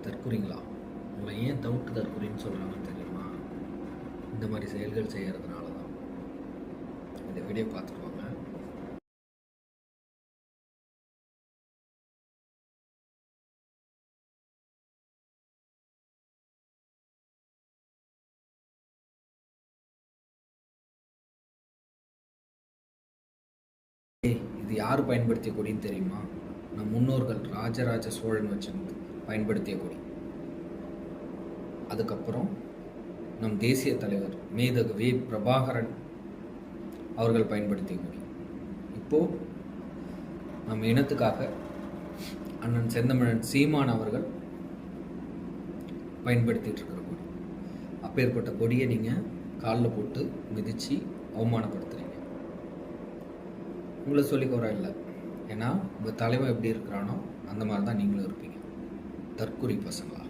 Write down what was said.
தற்குறிங்களா, உங்களை ஏன் தவிட்டு தற்குறின்னு சொல்கிறாங்கன்னு தெரியுமா? இந்த மாதிரி செயல்கள் செய்கிறதுனால தான். இந்த வீடியோ பார்த்துருவாங்க. இது யார் பயன்படுத்திய கொடின்னு தெரியுமா? நம் முன்னோர்கள் ராஜராஜ சோழன் வச்சிருந்து பயன்படுத்திய கொடி. அதுக்கப்புறம் நம் தேசிய தலைவர் மேதகு வே. பிரபாகரன் அவர்கள் பயன்படுத்திய கொடி. இப்போது நம் இனத்துக்காக அண்ணன் செந்தமிழன் சீமான் அவர்கள் பயன்படுத்திகிட்டு இருக்கிற கொடி. அப்பேற்பட்ட கொடியை நீங்கள் காலில் போட்டு மிதித்து அவமானப்படுத்துகிறீங்க. உங்களை சொல்லிக்கோரா இல்லை, ஏன்னா உங்கள் தலைவன் எப்படி இருக்கிறானோ அந்த மாதிரி தான் நீங்களும் இருப்பீங்க. தற்குறி பசங்களா.